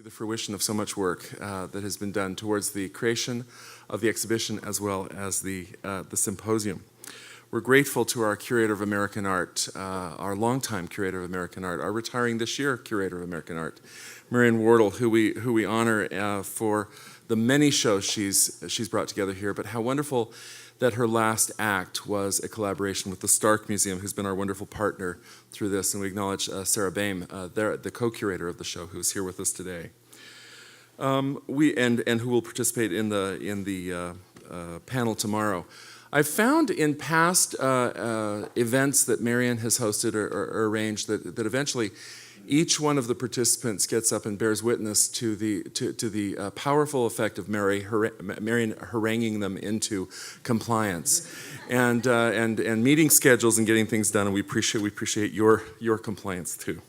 The fruition of so much work that has been done towards the creation of the exhibition as well as the symposium. We're grateful to our Curator of American Art, our longtime Curator of American Art, our retiring this year Curator of American Art, Marian Wardle, who we honor for the many shows she's brought together here, but how wonderful that her last act was a collaboration with the Stark Museum, who's been our wonderful partner through this, and we acknowledge Sarah Boehm, the co-curator of the show, who's here with us today. And who will participate in the panel tomorrow. I've found in past events that Marian has hosted or arranged that eventually each one of the participants gets up and bears witness to the powerful effect of Marian haranguing them into compliance and meeting schedules and getting things done, and we appreciate your compliance too.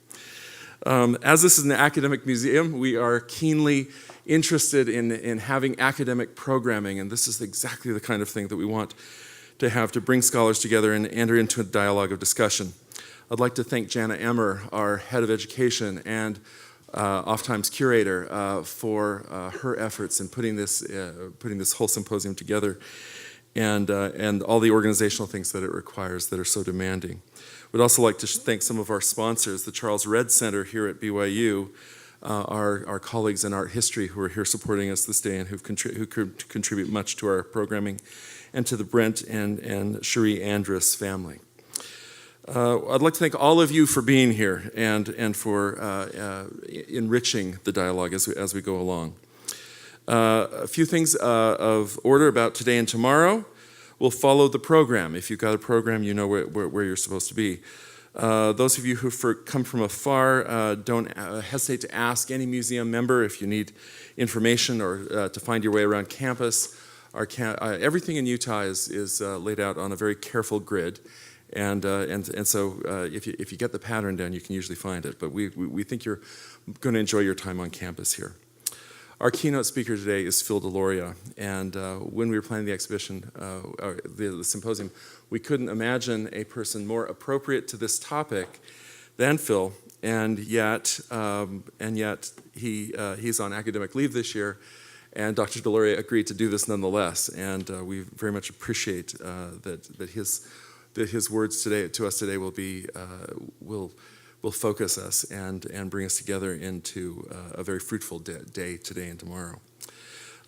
As this is an academic museum, we are keenly interested in having academic programming, and this is exactly the kind of thing that we want to have to bring scholars together and enter into a dialogue of discussion. I'd like to thank Jana Emmer, our head of education and oft-times curator, for her efforts in putting this whole symposium together and all the organizational things that it requires that are so demanding. We'd also like to thank some of our sponsors, the Charles Redd Center here at BYU, our colleagues in art history who are here supporting us this day and who contribute much to our programming, and to the Brent and Cherie Andrus family. I'd like to thank all of you for being here and for enriching the dialogue as we go along. A few things of order about today and tomorrow. We'll follow the program. If you've got a program, you know where you're supposed to be. Those of you who come from afar, don't hesitate to ask any museum member if you need information or to find your way around campus. Everything in Utah is laid out on a very careful grid, and so if you get the pattern down, you can usually find it. But we think you're going to enjoy your time on campus here. Our keynote speaker today is Phil Deloria, and when we were planning the exhibition, the symposium, we couldn't imagine a person more appropriate to this topic than Phil, and yet he's on academic leave this year, and Dr. Deloria agreed to do this nonetheless, and we very much appreciate that his words today to us today will focus us and bring us together into a very fruitful day today and tomorrow.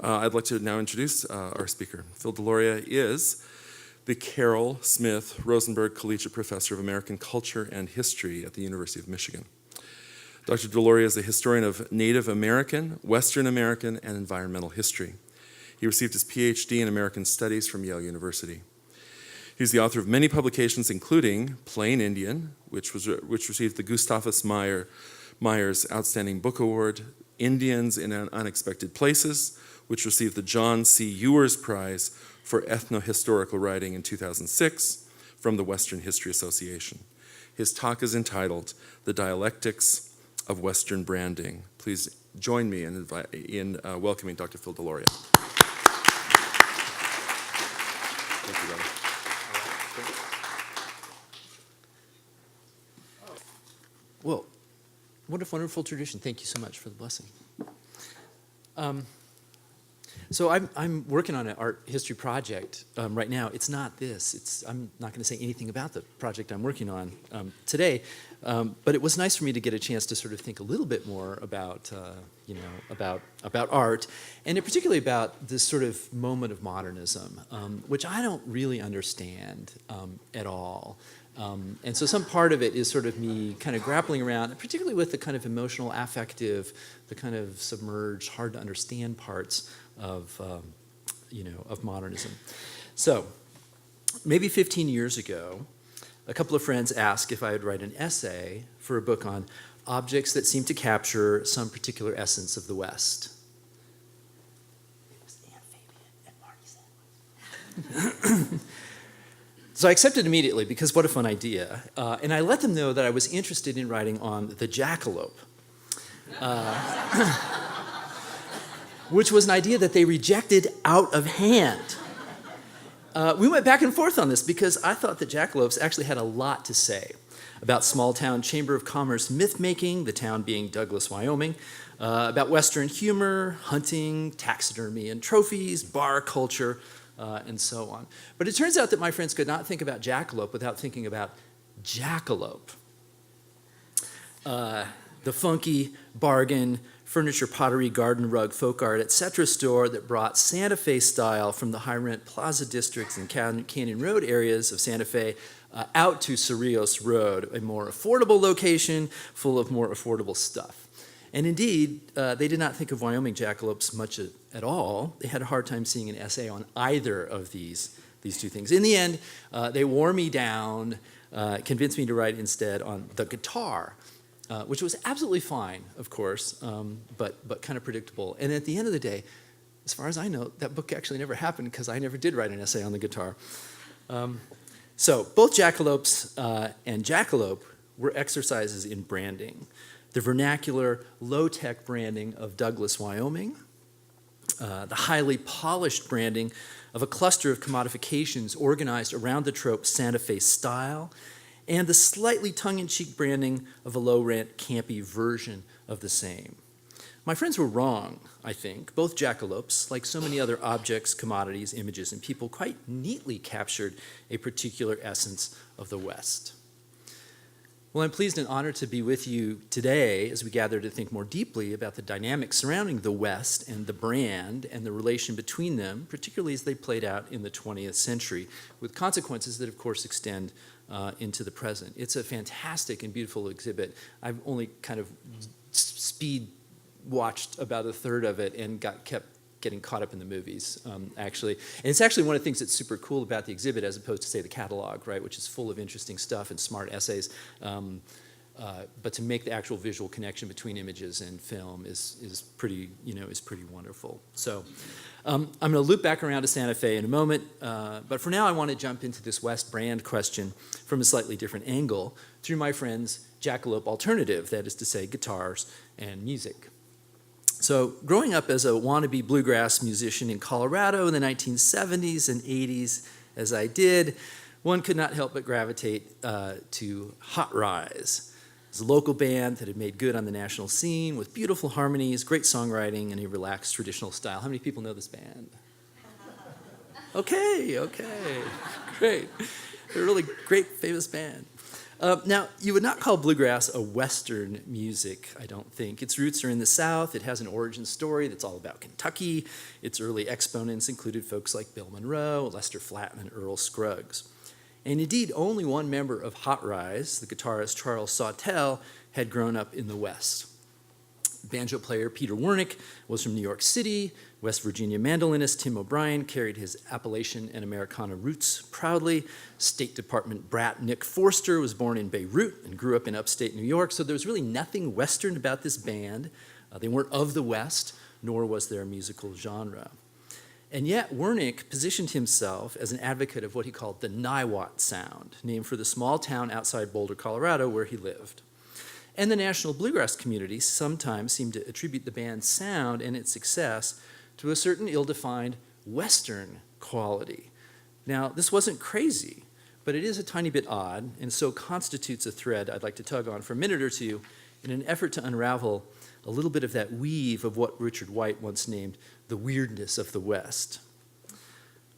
I'd like to now introduce our speaker. Phil Deloria is the Carroll Smith-Rosenberg Collegiate Professor of American Culture and History at the University of Michigan. Dr. Deloria is a historian of Native American, Western American, and environmental history. He received his PhD in American Studies from Yale University. He's the author of many publications, including Plain Indian, which received the Gustavus Myers Outstanding Book Award, Indians in Unexpected Places, which received the John C. Ewers Prize for Ethnohistorical Writing in 2006 from the Western History Association. His talk is entitled The Dialectics of Western Branding. Please join me in welcoming Dr. Phil Deloria. Thank you, brother. Well, what a wonderful tradition. Thank you so much for the blessing. So I'm working on an art history project right now. It's not this. I'm not going to say anything about the project I'm working on today, but it was nice for me to get a chance to sort of think a little bit more about art, and particularly about this sort of moment of modernism, which I don't really understand at all. And so some part of it is sort of me kind of grappling around, particularly with the kind of emotional, affective, the kind of submerged, hard to understand parts of modernism. So maybe 15 years ago, a couple of friends asked if I would write an essay for a book on objects that seem to capture some particular essence of the West. It was Aunt Fabian and Marty Sandwich. So I accepted immediately because what a fun idea. And I let them know that I was interested in writing on the jackalope, which was an idea that they rejected out of hand. We went back and forth on this because I thought that jackalopes actually had a lot to say about small-town chamber of commerce myth-making, the town being Douglas, Wyoming, about Western humor, hunting, taxidermy and trophies, bar culture, and so on. But it turns out that my friends could not think about jackalope without thinking about jackalope. The funky bargain furniture, pottery, garden rug, folk art, etc. store that brought Santa Fe style from the high-rent Plaza districts and Canyon Road areas of Santa Fe out to Cerrillos Road, a more affordable location full of more affordable stuff. And indeed, they did not think of Wyoming jackalopes much at all. They had a hard time seeing an essay on either of these two things. In the end, they wore me down, convinced me to write instead on the guitar, which was absolutely fine, of course, but kind of predictable. And at the end of the day, as far as I know, that book actually never happened because I never did write an essay on the guitar. So both jackalopes and jackalope were exercises in branding. The vernacular, low-tech branding of Douglas, Wyoming, the highly polished branding of a cluster of commodifications organized around the trope Santa Fe style, and the slightly tongue-in-cheek branding of a low-rent, campy version of the same. My friends were wrong, I think. Both jackalopes, like so many other objects, commodities, images, and people, quite neatly captured a particular essence of the West. Well, I'm pleased and honored to be with you today as we gather to think more deeply about the dynamics surrounding the West and the brand and the relation between them, particularly as they played out in the 20th century, with consequences that, of course, extend into the present. It's a fantastic and beautiful exhibit. I've only kind of speed watched about a third of it and kept getting caught up in the movies, actually. And it's actually one of the things that's super cool about the exhibit as opposed to, say, the catalog, right, which is full of interesting stuff and smart essays. But to make the actual visual connection between images and film is pretty wonderful. So I'm going to loop back around to Santa Fe in a moment, but for now I want to jump into this West brand question from a slightly different angle through my friend's jackalope alternative, that is to say guitars and music. So growing up as a wannabe bluegrass musician in Colorado in the 1970s and 80s, as I did, one could not help but gravitate to Hot Rise. It's a local band that had made good on the national scene with beautiful harmonies, great songwriting, and a relaxed traditional style. How many people know this band? Okay, great. They're a really great, famous band. Now, you would not call bluegrass a Western music, I don't think. Its roots are in the South. It has an origin story that's all about Kentucky. Its early exponents included folks like Bill Monroe, Lester Flatt, and Earl Scruggs. And indeed, only one member of Hot Rise, the guitarist Charles Sawtelle, had grown up in the West. Banjo player Peter Wernick was from New York City. West Virginia mandolinist Tim O'Brien carried his Appalachian and Americana roots proudly. State Department brat Nick Forster was born in Beirut and grew up in upstate New York, so there was really nothing Western about this band. They weren't of the West, nor was there a musical genre. And yet Wernick positioned himself as an advocate of what he called the Niwot sound, named for the small town outside Boulder, Colorado, where he lived. And the national bluegrass community sometimes seemed to attribute the band's sound and its success to a certain ill-defined Western quality. Now, this wasn't crazy, but it is a tiny bit odd, and so constitutes a thread I'd like to tug on for a minute or two in an effort to unravel a little bit of that weave of what Richard White once named the weirdness of the West.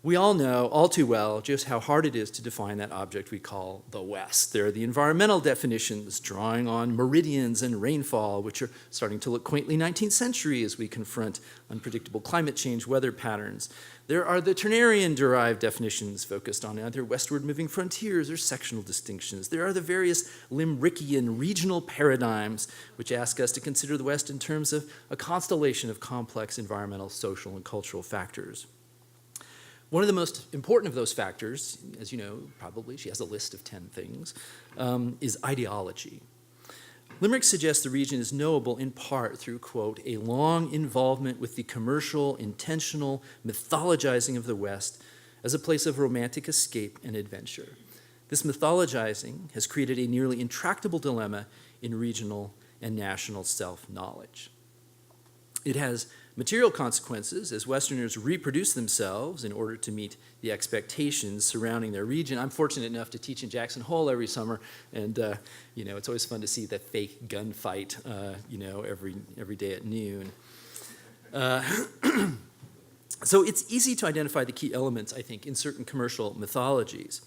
We all know all too well just how hard it is to define that object we call the West. There are the environmental definitions, drawing on meridians and rainfall, which are starting to look quaintly 19th century as we confront unpredictable climate change weather patterns. There are the Turnerian-derived definitions focused on either westward-moving frontiers or sectional distinctions. There are the various Limrickian regional paradigms, which ask us to consider the West in terms of a constellation of complex environmental, social, and cultural factors. One of the most important of those factors, as you know, probably, she has a list of 10 things, is ideology. Limerick suggests the region is knowable in part through, quote, a long involvement with the commercial, intentional mythologizing of the West as a place of romantic escape and adventure. This mythologizing has created a nearly intractable dilemma in regional and national self-knowledge. It has material consequences as Westerners reproduce themselves in order to meet the expectations surrounding their region. I'm fortunate enough to teach in Jackson Hole every summer, and it's always fun to see the fake gunfight, every day at noon. So it's easy to identify the key elements, I think, in certain commercial mythologies.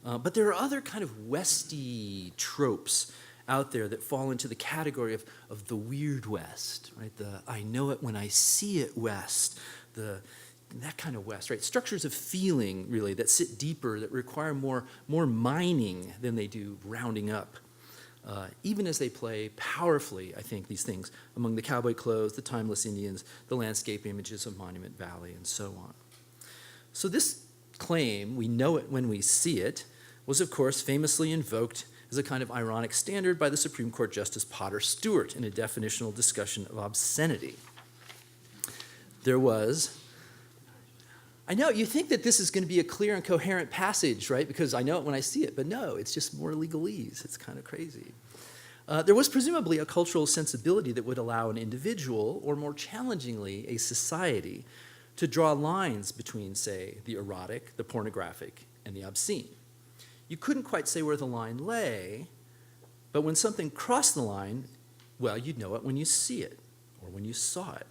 But there are other kind of Westy tropes out there that fall into the category of the weird West, right? The I know it when I see it West, that kind of West, right? Structures of feeling, really, that sit deeper, that require more mining than they do rounding up. Even as they play powerfully, I think, these things among the cowboy clothes, the timeless Indians, the landscape images of Monument Valley, and so on. So this claim, we know it when we see it, was, of course, famously invoked as a kind of ironic standard by the Supreme Court Justice Potter Stewart in a definitional discussion of obscenity. There was, I know, you think that this is going to be a clear and coherent passage, right? Because I know it when I see it, but no, it's just more legalese. It's kind of crazy. There was presumably a cultural sensibility that would allow an individual, or more challengingly, a society, to draw lines between, say, the erotic, the pornographic, and the obscene. You couldn't quite say where the line lay, but when something crossed the line, well, you'd know it when you see it, or when you saw it.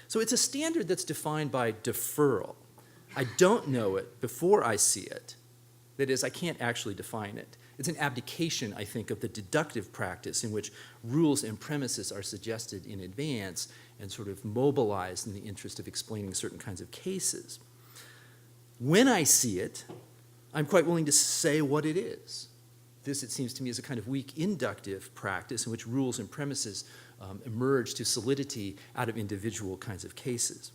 So it's a standard that's defined by deferral. I don't know it before I see it. That is, I can't actually define it. It's an abdication, I think, of the deductive practice in which rules and premises are suggested in advance and sort of mobilized in the interest of explaining certain kinds of cases. When I see it, I'm quite willing to say what it is. This, it seems to me, is a kind of weak inductive practice in which rules and premises emerge to solidity out of individual kinds of cases.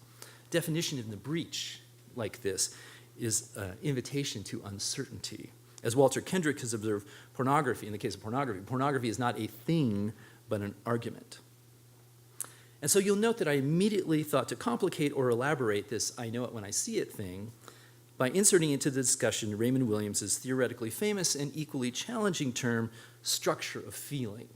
Definition in the breach like this is invitation to uncertainty. As Walter Kendrick has observed, pornography, in the case of pornography is not a thing, but an argument. And so you'll note that I immediately thought to complicate or elaborate this I know it when I see it thing by inserting into the discussion Raymond Williams's theoretically famous and equally challenging term, structure of feeling.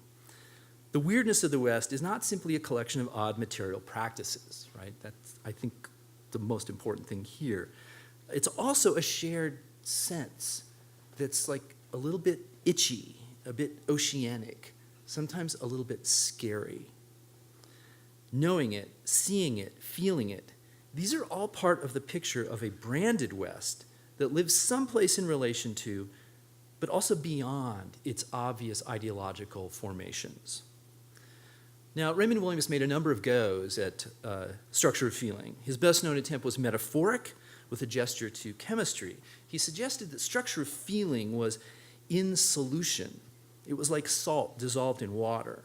The weirdness of the West is not simply a collection of odd material practices, right? That's, I think, the most important thing here. It's also a shared sense that's like a little bit itchy, a bit oceanic, sometimes a little bit scary. Knowing it, seeing it, feeling it, these are all part of the picture of a branded West that lives someplace in relation to, but also beyond its obvious ideological formations. Now, Raymond Williams made a number of goes at structure of feeling. His best-known attempt was metaphoric, with a gesture to chemistry. He suggested that structure of feeling was in solution. It was like salt dissolved in water.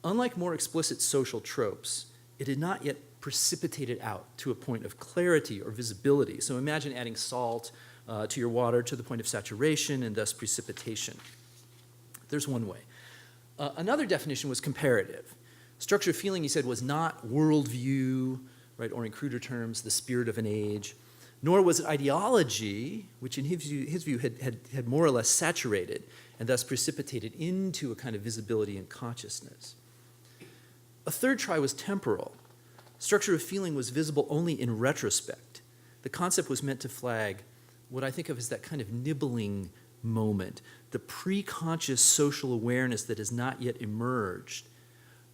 Unlike more explicit social tropes, it had not yet precipitated out to a point of clarity or visibility. So imagine adding salt to your water to the point of saturation and thus precipitation. There's one way. Another definition was comparative. Structure of feeling, he said, was not worldview, right, or in cruder terms, the spirit of an age, nor was it ideology, which in his view had more or less saturated and thus precipitated into a kind of visibility and consciousness. A third try was temporal. Structure of feeling was visible only in retrospect. The concept was meant to flag what I think of as that kind of nibbling moment, the pre-conscious social awareness that has not yet emerged,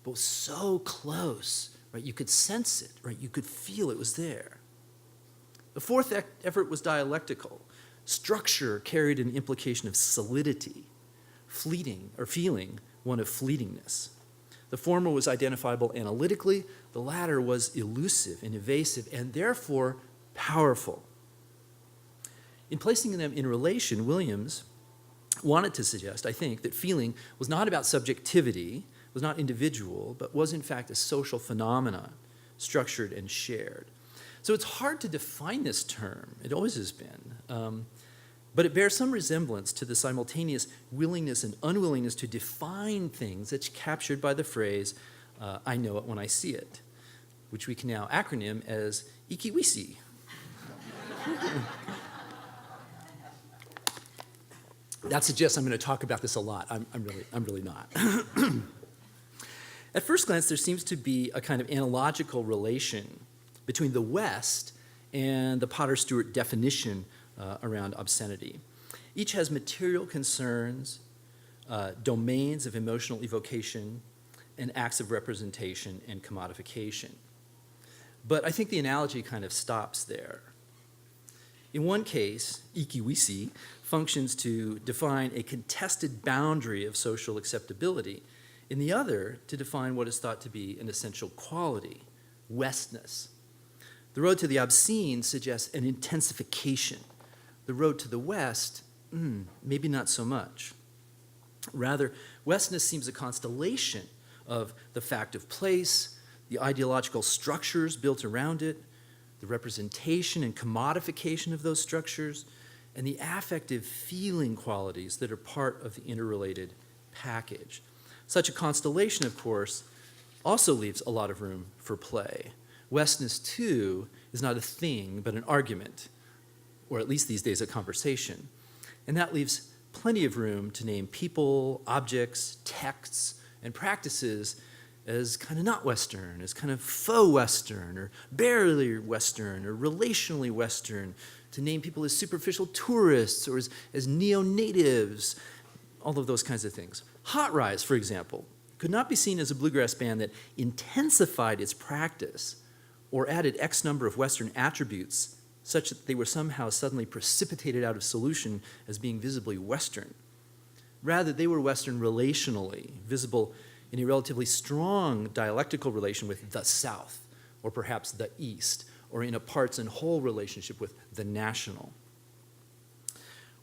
but was so close, right? You could sense it, right? You could feel it was there. The fourth effort was dialectical. Structure carried an implication of solidity, fleeting, or feeling one of fleetingness. The former was identifiable analytically, the latter was elusive and evasive, and therefore powerful. In placing them in relation, Williams wanted to suggest, I think, that feeling was not about subjectivity, was not individual, but was in fact a social phenomenon, structured and shared. So it's hard to define this term, it always has been, but it bears some resemblance to the simultaneous willingness and unwillingness to define things that's captured by the phrase, I know it when I see it, which we can now acronym as IKIWISI. That suggests I'm going to talk about this a lot. I'm really not. At first glance, there seems to be a kind of analogical relation between the West and the Potter-Stewart definition around obscenity. Each has material concerns, domains of emotional evocation, and acts of representation and commodification. But I think the analogy kind of stops there. In one case, ikiwisi functions to define a contested boundary of social acceptability. In the other, to define what is thought to be an essential quality, Westness. The road to the obscene suggests an intensification. The road to the West, maybe not so much. Rather, Westness seems a constellation of the fact of place, the ideological structures built around it, the representation and commodification of those structures, and the affective feeling qualities that are part of the interrelated package. Such a constellation, of course, also leaves a lot of room for play. Westness, too, is not a thing, but an argument, or at least these days a conversation. And that leaves plenty of room to name people, objects, texts, and practices as kind of not Western, as kind of faux Western, or barely Western, or relationally Western, to name people as superficial tourists, or as neo-natives, all of those kinds of things. Hot Rise, for example, could not be seen as a bluegrass band that intensified its practice or added X number of Western attributes such that they were somehow suddenly precipitated out of solution as being visibly Western. Rather, they were Western relationally, visible in a relatively strong dialectical relation with the South, or perhaps the East, or in a parts and whole relationship with the national.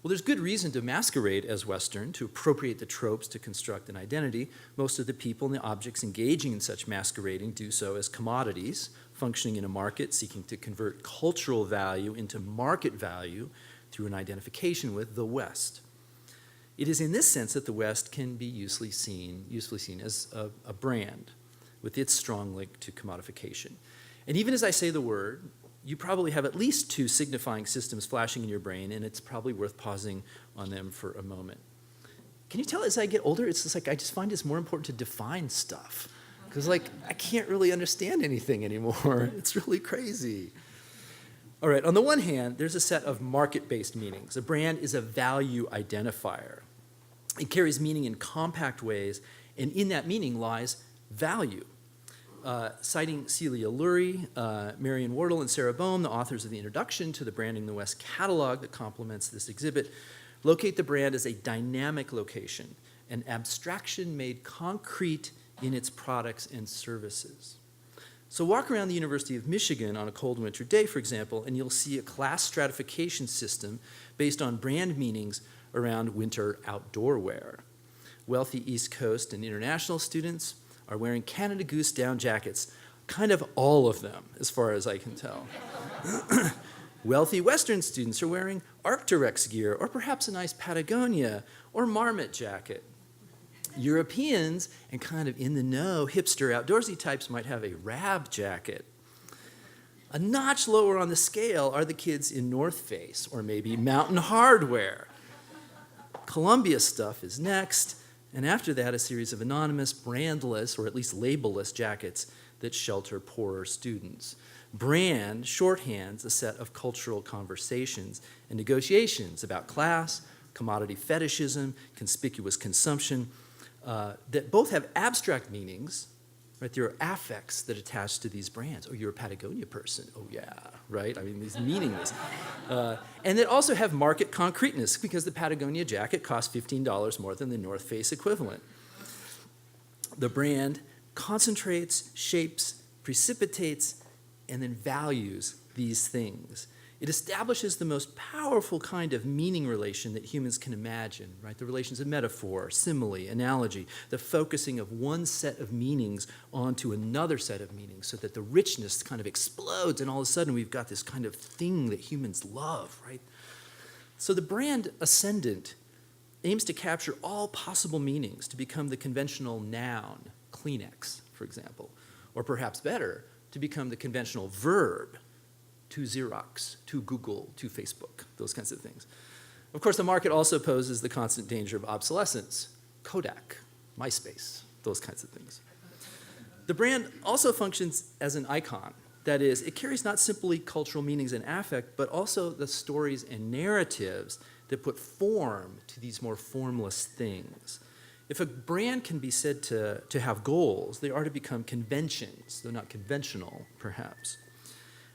Well, there's good reason to masquerade as Western, to appropriate the tropes to construct an identity. Most of the people and the objects engaging in such masquerading do so as commodities, functioning in a market, seeking to convert cultural value into market value through an identification with the West. It is in this sense that the West can be usefully seen as a brand with its strong link to commodification. And even as I say the word, you probably have at least two signifying systems flashing in your brain, and it's probably worth pausing on them for a moment. Can you tell as I get older, it's just like I just find it's more important to define stuff. Because I can't really understand anything anymore. It's really crazy. All right, on the one hand, there's a set of market-based meanings. A brand is a value identifier. It carries meaning in compact ways, and in that meaning lies value. Citing Celia Lurie, Marion Wardle, and Sarah Boehm, the authors of the introduction to the Branding the West catalog that complements this exhibit, locate the brand as a dynamic location, an abstraction made concrete in its products and services. So walk around the University of Michigan on a cold winter day, for example, and you'll see a class stratification system based on brand meanings around winter outdoor wear. Wealthy East Coast and international students are wearing Canada Goose down jackets, kind of all of them, as far as I can tell. Wealthy Western students are wearing Arc'teryx gear, or perhaps a nice Patagonia or Marmot jacket. Europeans and kind of in the know, hipster, outdoorsy types might have a Rab jacket. A notch lower on the scale are the kids in North Face, or maybe Mountain Hardwear. Columbia stuff is next, and after that, a series of anonymous, brandless, or at least labelless jackets that shelter poorer students. Brand shorthands a set of cultural conversations and negotiations about class, commodity fetishism, conspicuous consumption, that both have abstract meanings, right? There are affects that attach to these brands. Oh, you're a Patagonia person. Oh, yeah, right? I mean, these meaningless. And that also have market concreteness, because the Patagonia jacket costs $15 more than the North Face equivalent. The brand concentrates, shapes, precipitates, and then values these things. It establishes the most powerful kind of meaning relation that humans can imagine, right? The relations of metaphor, simile, analogy, the focusing of one set of meanings onto another set of meanings so that the richness kind of explodes, and all of a sudden we've got this kind of thing that humans love, right? So the brand ascendant aims to capture all possible meanings to become the conventional noun, Kleenex, for example, or perhaps better, to become the conventional verb, to Xerox, to Google, to Facebook, those kinds of things. Of course, the market also poses the constant danger of obsolescence, Kodak, MySpace, those kinds of things. The brand also functions as an icon. That is, it carries not simply cultural meanings and affect, but also the stories and narratives that put form to these more formless things. If a brand can be said to have goals, they are to become conventions, though not conventional, perhaps.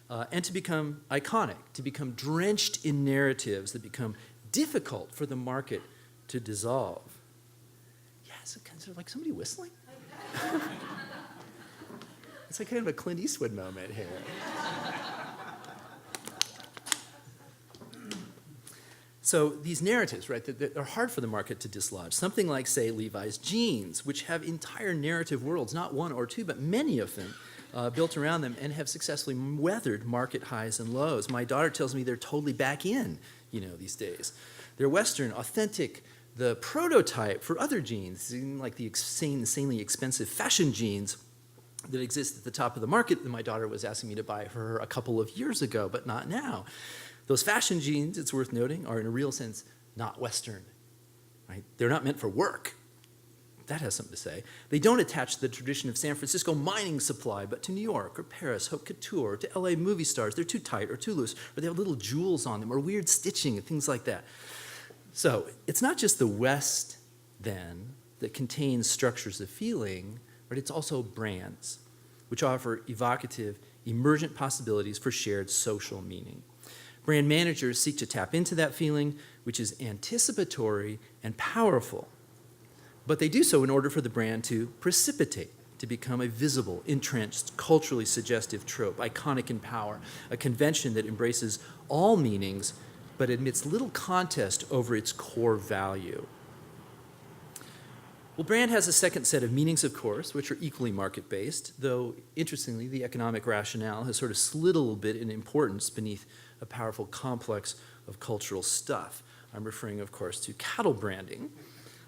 And to become iconic, to become drenched in narratives that become difficult for the market to dissolve. Yeah, it's kind of like somebody whistling. It's like kind of a Clint Eastwood moment here. So these narratives, right, that are hard for the market to dislodge. Something like, say, Levi's jeans, which have entire narrative worlds, not one or two, but many of them, built around them and have successfully weathered market highs and lows. My daughter tells me they're totally back in, these days. They're Western, authentic, the prototype for other jeans, like the insanely expensive fashion jeans that exist at the top of the market that my daughter was asking me to buy for her a couple of years ago, but not now. Those fashion jeans, it's worth noting, are in a real sense not Western. Right? They're not meant for work. That has something to say. They don't attach to the tradition of San Francisco mining supply, but to New York or Paris, haute couture, or to LA movie stars. They're too tight or too loose, or they have little jewels on them, or weird stitching and things like that. So it's not just the West, then, that contains structures of feeling, but it's also brands, which offer evocative, emergent possibilities for shared social meaning. Brand managers seek to tap into that feeling, which is anticipatory and powerful. But they do so in order for the brand to precipitate, to become a visible, entrenched, culturally suggestive trope, iconic in power, a convention that embraces all meanings but admits little contest over its core value. Well, brand has a second set of meanings, of course, which are equally market-based, though, interestingly, the economic rationale has sort of slid a little bit in importance beneath a powerful complex of cultural stuff. I'm referring, of course, to cattle branding,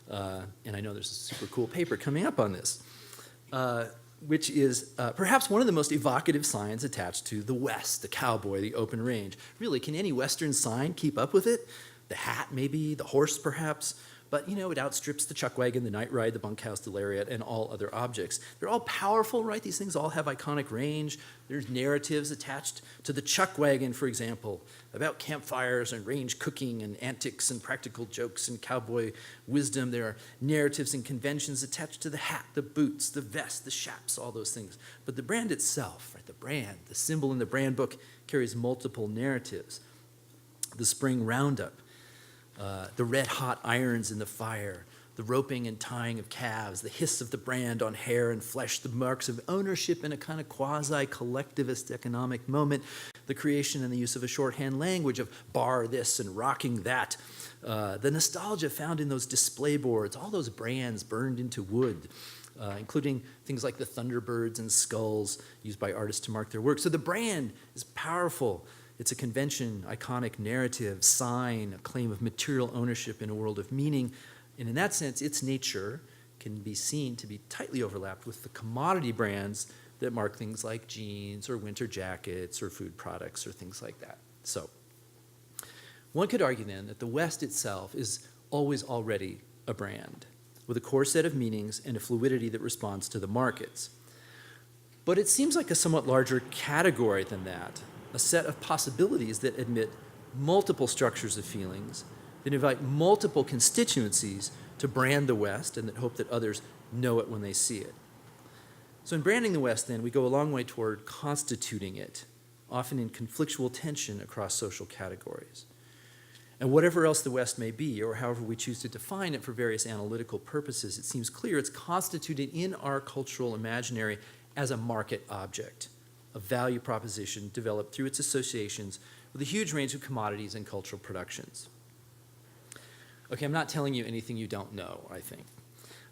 and I know there's a super cool paper coming up on this, which is perhaps one of the most evocative signs attached to the West, the cowboy, the open range. Really, can any Western sign keep up with it? The hat, maybe, the horse, perhaps, but it outstrips the chuck wagon, the night ride, the bunkhouse, the lariat, and all other objects. They're all powerful, right? These things all have iconic range. There's narratives attached to the chuck wagon, for example, about campfires and range cooking and antics and practical jokes and cowboy wisdom. There are narratives and conventions attached to the hat, the boots, the vest, the chaps, all those things. But the brand itself, right, the brand, the symbol in the brand book, carries multiple narratives. The spring roundup, the red-hot irons in the fire, the roping and tying of calves, the hiss of the brand on hair and flesh, the marks of ownership in a kind of quasi-collectivist economic moment, the creation and the use of a shorthand language of bar this and rocking that, the nostalgia found in those display boards, all those brands burned into wood, including things like the Thunderbirds and skulls used by artists to mark their work. So the brand is powerful. It's a convention, iconic narrative, sign, a claim of material ownership in a world of meaning. And in that sense, its nature can be seen to be tightly overlapped with the commodity brands that mark things like jeans or winter jackets or food products or things like that. So one could argue then that the West itself is always already a brand with a core set of meanings and a fluidity that responds to the markets. But it seems like a somewhat larger category than that, a set of possibilities that admit multiple structures of feelings, that invite multiple constituencies to brand the West and that hope that others know it when they see it. So in branding the West, then, we go a long way toward constituting it, often in conflictual tension across social categories. And whatever else the West may be, or however we choose to define it for various analytical purposes, it seems clear it's constituted in our cultural imaginary as a market object, a value proposition developed through its associations with a huge range of commodities and cultural productions. Okay, I'm not telling you anything you don't know, I think.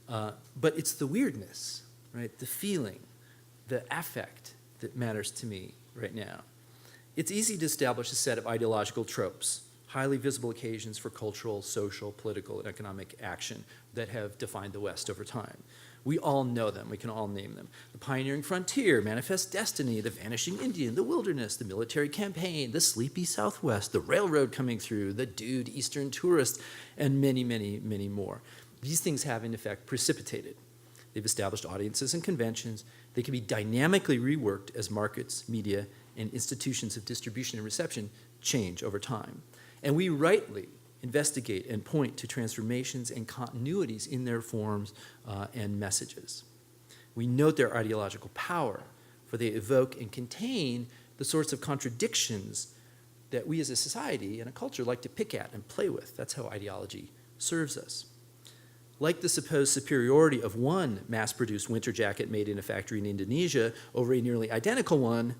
But it's the weirdness, right? The feeling, the affect that matters to me right now. It's easy to establish a set of ideological tropes, highly visible occasions for cultural, social, political, and economic action that have defined the West over time. We all know them. We can all name them. The pioneering frontier, manifest destiny, the vanishing Indian, the wilderness, the military campaign, the sleepy Southwest, the railroad coming through, the dude Eastern tourist, and many, many, many more. These things have, in effect, precipitated. They've established audiences and conventions. They can be dynamically reworked as markets, media, and institutions of distribution and reception change over time. And we rightly investigate and point to transformations and continuities in their forms and messages. We note their ideological power, for they evoke and contain the sorts of contradictions that we as a society and a culture like to pick at and play with. That's how ideology serves us. Like the supposed superiority of one mass-produced winter jacket made in a factory in Indonesia over a nearly identical one,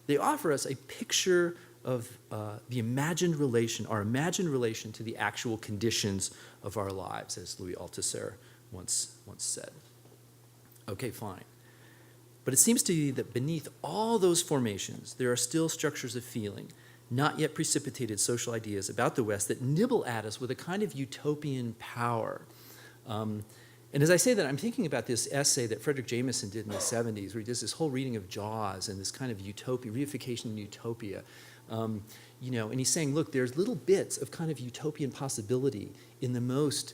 they offer us a picture of the imagined relation, our imagined relation to the actual conditions of our lives, as Louis Althusser once said. Okay, fine. But it seems to me that beneath all those formations, there are still structures of feeling, not yet precipitated social ideas about the West that nibble at us with a kind of utopian power. And as I say that, I'm thinking about this essay that Frederick Jameson did in the 70s, where he does this whole reading of Jaws and this kind of utopia, reification and utopia. And he's saying, look, there's little bits of kind of utopian possibility in the most,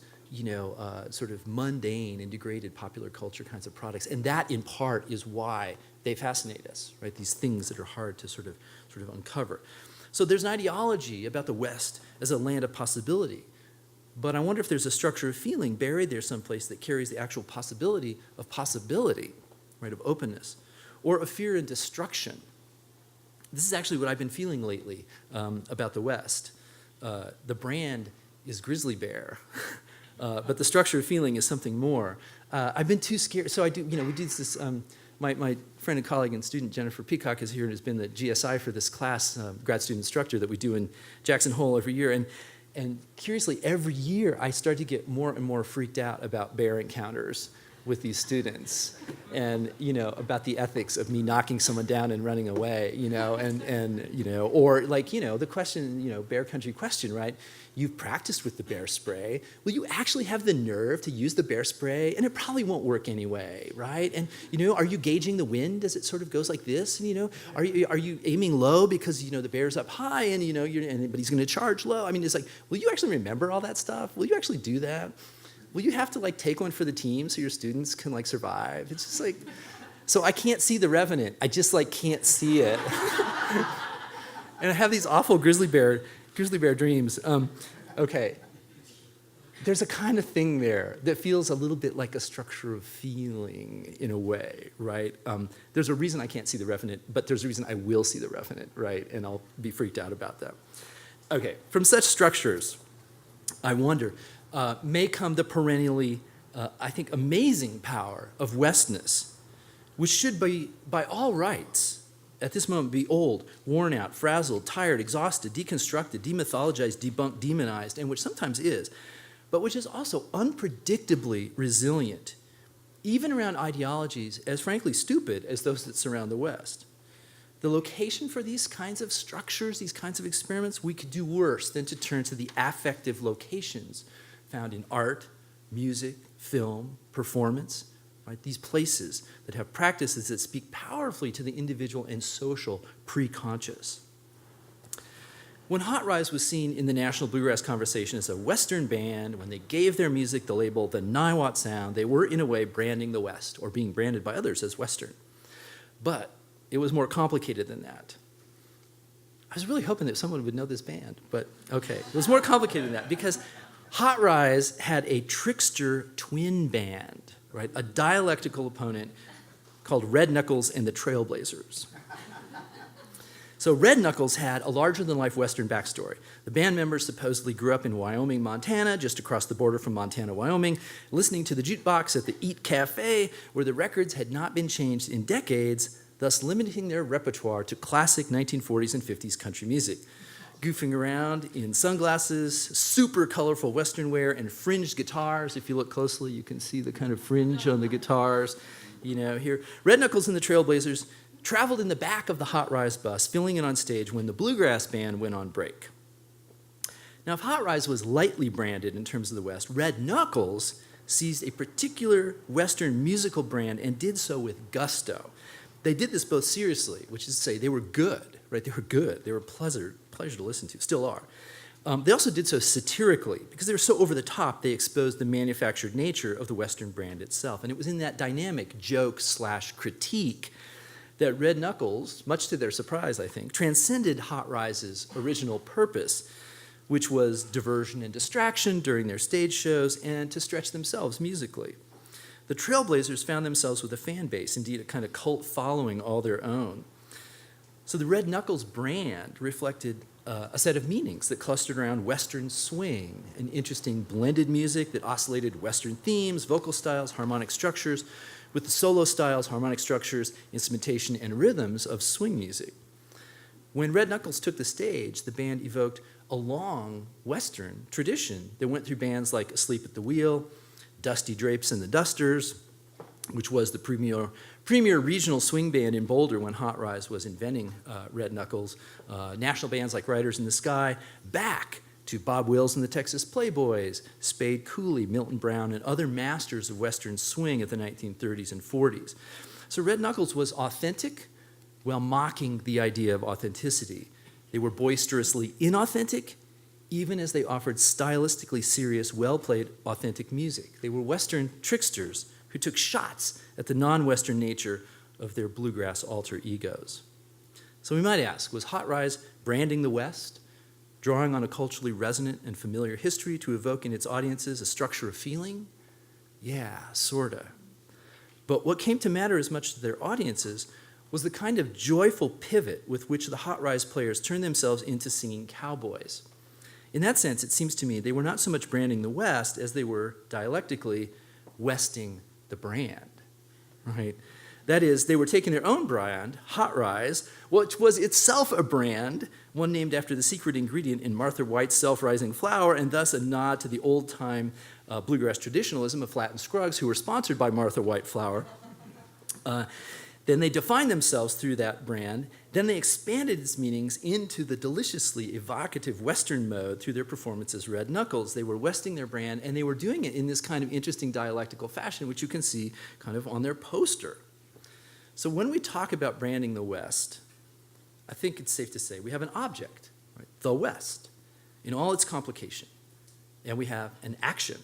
sort of mundane and degraded popular culture kinds of products. And that, in part, is why they fascinate us, right? These things that are hard to sort of uncover. So there's an ideology about the West as a land of possibility. But I wonder if there's a structure of feeling buried there someplace that carries the actual possibility, right, of openness, or of fear and destruction. This is actually what I've been feeling lately about the West. The brand is grizzly bear, but the structure of feeling is something more. I've been too scared. So we do this. My friend and colleague and student Jennifer Peacock is here and has been the GSI for this class, grad student instructor that we do in Jackson Hole every year. And curiously, every year I start to get more and more freaked out about bear encounters with these students, and about the ethics of me knocking someone down and running away, or like the question, bear country question, right? You've practiced with the bear spray. Will you actually have the nerve to use the bear spray? And it probably won't work anyway, right? And are you gauging the wind as it sort of goes like this? And are you aiming low because the bear's up high and but he's going to charge low? I mean, it's like, will you actually remember all that stuff? Will you actually do that? Will you have to take one for the team so your students can survive? It's just so I can't see the Revenant. I just can't see it. And I have these awful grizzly bear dreams. Okay, there's a kind of thing there that feels a little bit like a structure of feeling in a way, right? There's a reason I can't see the Revenant, but there's a reason I will see the Revenant, right? And I'll be freaked out about that. Okay, from such structures, I wonder, may come the perennially, I think, amazing power of Westness, which should be, by all rights, at this moment, be old, worn out, frazzled, tired, exhausted, deconstructed, demythologized, debunked, demonized, and which sometimes is, but which is also unpredictably resilient, even around ideologies as frankly stupid as those that surround the West. The location for these kinds of structures, these kinds of experiments, we could do worse than to turn to the affective locations found in art, music, film, performance, right? These places that have practices that speak powerfully to the individual and social pre-conscious. When Hot Rise was seen in the national bluegrass conversation as a Western band, when they gave their music the label the Niwot sound, they were in a way branding the West, or being branded by others as Western. But it was more complicated than that. I was really hoping that someone would know this band, but okay. It was more complicated than that because Hot Rise had a trickster twin band, right? A dialectical opponent called Red Knuckles and the Trailblazers. So Red Knuckles had a larger-than-life Western backstory. The band members supposedly grew up in Wyoming, Montana, just across the border from Montana, Wyoming, listening to the jukebox at the Eat Cafe, where the records had not been changed in decades, thus limiting their repertoire to classic 1940s and 50s country music. Goofing around in sunglasses, super colorful Western wear, and fringed guitars. If you look closely, you can see the kind of fringe on the guitars. Here. Red Knuckles and the Trailblazers traveled in the back of the Hot Rise bus, filling it on stage when the bluegrass band went on break. Now, if Hot Rise was lightly branded in terms of the West, Red Knuckles seized a particular Western musical brand and did so with gusto. They did this both seriously, which is to say they were good, right? They were good. They were pleasure to listen to, still are. They also did so satirically. Because they were so over the top, they exposed the manufactured nature of the Western brand itself. And it was in that dynamic joke/critique that Red Knuckles, much to their surprise, I think, transcended Hot Rise's original purpose, which was diversion and distraction during their stage shows and to stretch themselves musically. The Trailblazers found themselves with a fan base, indeed a kind of cult following all their own. So the Red Knuckles brand reflected a set of meanings that clustered around Western swing, an interesting blended music that oscillated Western themes, vocal styles, harmonic structures, with the solo styles, harmonic structures, instrumentation, and rhythms of swing music. When Red Knuckles took the stage, the band evoked a long Western tradition that went through bands like Asleep at the Wheel, Dusty Drapes and the Dusters, which was the premier regional swing band in Boulder when Hot Rise was inventing Red Knuckles, national bands like Riders in the Sky, back to Bob Wills and the Texas Playboys, Spade Cooley, Milton Brown, and other masters of Western swing of the 1930s and 40s. So Red Knuckles was authentic while mocking the idea of authenticity. They were boisterously inauthentic, even as they offered stylistically serious, well-played, authentic music. They were Western tricksters who took shots at the non-Western nature of their bluegrass alter egos. So we might ask, was Hot Rise branding the West, drawing on a culturally resonant and familiar history to evoke in its audiences a structure of feeling? Yeah, sorta. But what came to matter as much to their audiences was the kind of joyful pivot with which the Hot Rise players turned themselves into singing cowboys. In that sense, it seems to me they were not so much branding the West as they were, dialectically, westing the brand, right? That is, they were taking their own brand, Hot Rise, which was itself a brand, one named after the secret ingredient in Martha White's self-rising flour, and thus a nod to the old-time bluegrass traditionalism of Flatt and Scruggs, who were sponsored by Martha White flour. Then they defined themselves through that brand. Then they expanded its meanings into the deliciously evocative Western mode through their performance as Red Knuckles. They were westing their brand, and they were doing it in this kind of interesting dialectical fashion, which you can see kind of on their poster. So when we talk about branding the West, I think it's safe to say we have an object, right? The West, in all its complication. And we have an action,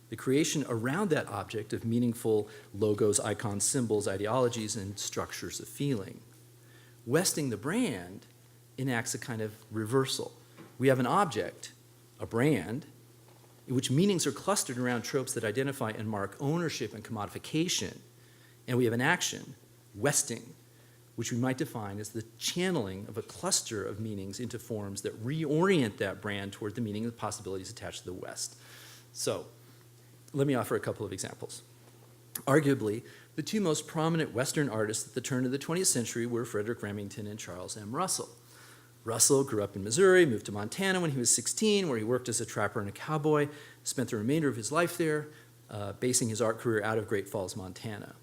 the creation around that object of meaningful logos, icons, symbols, ideologies, and structures of feeling. Westing the brand enacts a kind of reversal. We have an object, a brand, in which meanings are clustered around tropes that identify and mark ownership and commodification. And we have an action, westing, which we might define as the channeling of a cluster of meanings into forms that reorient that brand toward the meaning and possibilities attached to the West. So, let me offer a couple of examples. Arguably, the two most prominent Western artists at the turn of the 20th century were Frederick Remington and Charles M. Russell. Russell grew up in Missouri, moved to Montana when he was 16, where he worked as a trapper and a cowboy, spent the remainder of his life there, basing his art career out of Great Falls, Montana.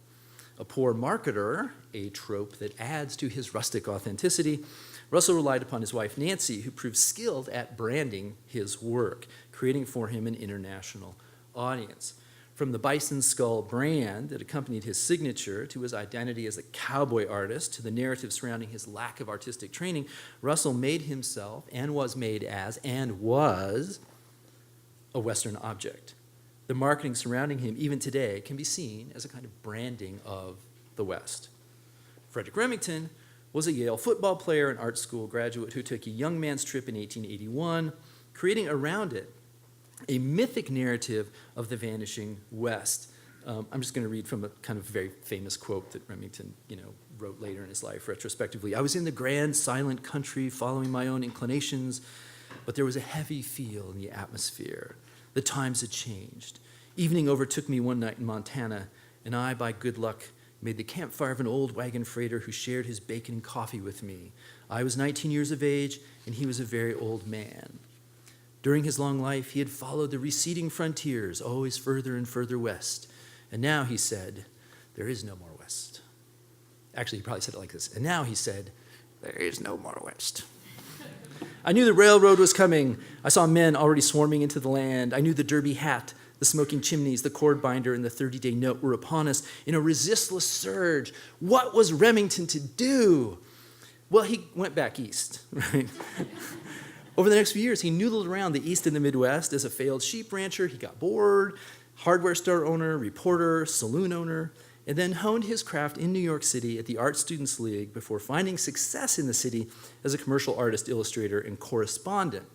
A poor marketer, a trope that adds to his rustic authenticity, Russell relied upon his wife Nancy, who proved skilled at branding his work, creating for him an international audience. From the bison skull brand that accompanied his signature to his identity as a cowboy artist to the narrative surrounding his lack of artistic training, Russell made himself and was made as and was a Western object. The marketing surrounding him, even today, can be seen as a kind of branding of the West. Frederick Remington was a Yale football player and art school graduate who took a young man's trip in 1881, creating around it a mythic narrative of the vanishing West. I'm just going to read from a kind of very famous quote that Remington, wrote later in his life retrospectively. "I was in the grand silent country following my own inclinations, but there was a heavy feel in the atmosphere. The times had changed. Evening overtook me one night in Montana, and I, by good luck, made the campfire of an old wagon freighter who shared his bacon and coffee with me. I was 19 years of age, and he was a very old man. During his long life, he had followed the receding frontiers, always further and further west. And now, he said, there is no more west." Actually, he probably said it like this. "And now," he said, "there is no more west." "I knew the railroad was coming. I saw men already swarming into the land. I knew the derby hat, the smoking chimneys, the cord binder, and the 30-day note were upon us in a resistless surge. What was Remington to do? Well, he went back east, right? Over the next few years, he noodled around the East and the Midwest as a failed sheep rancher. He got bored, hardware store owner, reporter, saloon owner, and then honed his craft in New York City at the Art Students League before finding success in the city as a commercial artist, illustrator, and correspondent.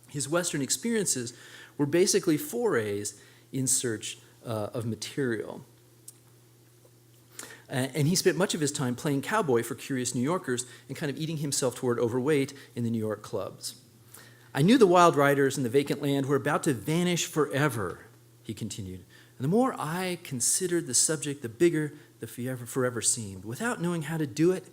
His Western experiences were basically forays in search of material. And he spent much of his time playing cowboy for curious New Yorkers and kind of eating himself toward overweight in the New York clubs. I knew the wild riders in the vacant land were about to vanish forever, he continued. And the more I considered the subject, the bigger the forever seemed. Without knowing how to do it,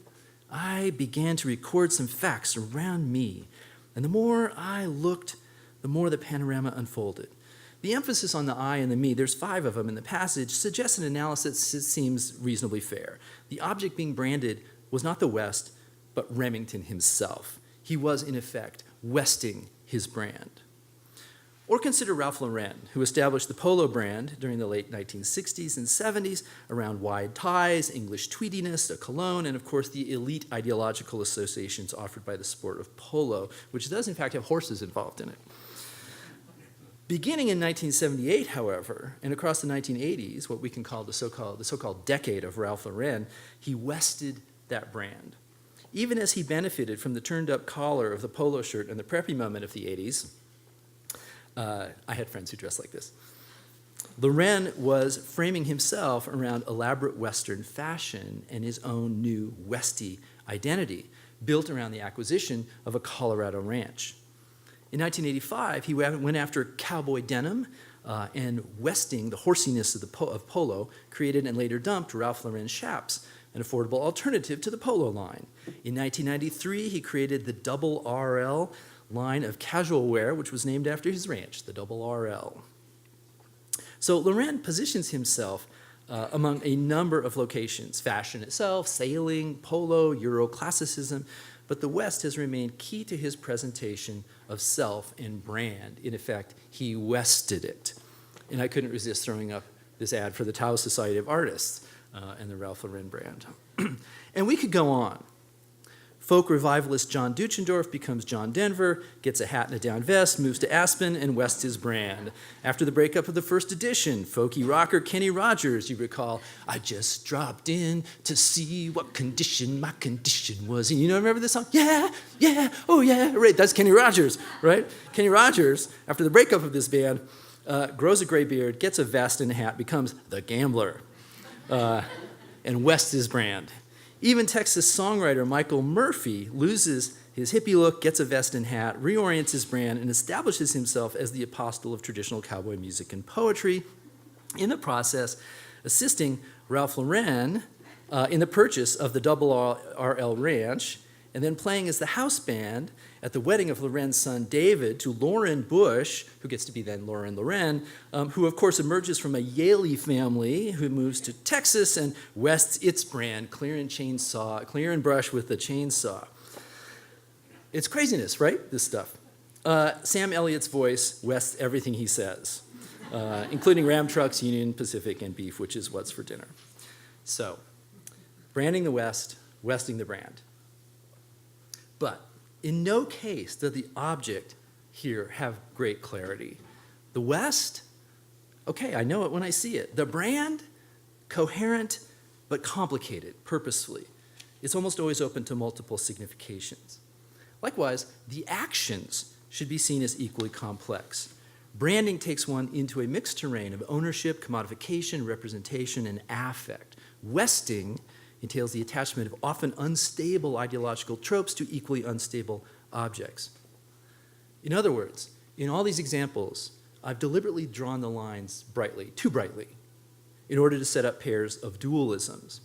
I began to record some facts around me. And the more I looked, the more the panorama unfolded. The emphasis on the I and the me, there's 5 of them in the passage, suggests an analysis that seems reasonably fair. The object being branded was not the West, but Remington himself. He was, in effect, westing his brand. Or consider Ralph Lauren, who established the Polo brand during the late 1960s and 70s around wide ties, English tweediness, a cologne, and of course the elite ideological associations offered by the sport of polo, which does in fact have horses involved in it. Beginning in 1978, however, and across the 1980s, what we can call the so-called decade of Ralph Lauren, he wested that brand. Even as he benefited from the turned-up collar of the polo shirt and the preppy moment of the 80s, I had friends who dressed like this. Lauren was framing himself around elaborate Western fashion and his own new Westie identity, built around the acquisition of a Colorado ranch. In 1985, he went after cowboy denim and westing the horsiness of polo, created and later dumped Ralph Lauren chaps, an affordable alternative to the polo line. In 1993, he created the Double RL line of casual wear, which was named after his ranch, the Double RL. So Lauren positions himself among a number of locations, fashion itself, sailing, polo, Euroclassicism, but the West has remained key to his presentation of self and brand. In effect, he wested it. And I couldn't resist throwing up this ad for the Tao Society of Artists and the Ralph Lauren brand. And we could go on. Folk revivalist John Duchendorf becomes John Denver, gets a hat and a down vest, moves to Aspen, and wests his brand. After the breakup of the first edition, folky rocker Kenny Rogers, you recall, I just dropped in to see what condition my condition was in. You know, remember this song? Yeah, oh yeah, right, that's Kenny Rogers, right? Kenny Rogers, after the breakup of this band, grows a gray beard, gets a vest and a hat, becomes the Gambler, and wests his brand. Even Texas songwriter Michael Murphy loses his hippie look, gets a vest and hat, reorients his brand, and establishes himself as the apostle of traditional cowboy music and poetry, in the process assisting Ralph Lauren in the purchase of the Double RL Ranch, and then playing as the house band at the wedding of Lauren's son David to Lauren Bush, who gets to be then Lauren Lauren, who of course emerges from a Yaley family who moves to Texas and wests its brand, clear and brush with the chainsaw. It's craziness, right, this stuff? Sam Elliott's voice wests everything he says, including Ram trucks, Union Pacific, and beef, which is what's for dinner. So, branding the West, westing the brand. But in no case does the object here have great clarity. The West, okay, I know it when I see it. The brand, coherent but complicated, purposefully. It's almost always open to multiple significations. Likewise, the actions should be seen as equally complex. Branding takes one into a mixed terrain of ownership, commodification, representation, and affect. Westing entails the attachment of often unstable ideological tropes to equally unstable objects. In other words, in all these examples, I've deliberately drawn the lines brightly, too brightly, in order to set up pairs of dualisms.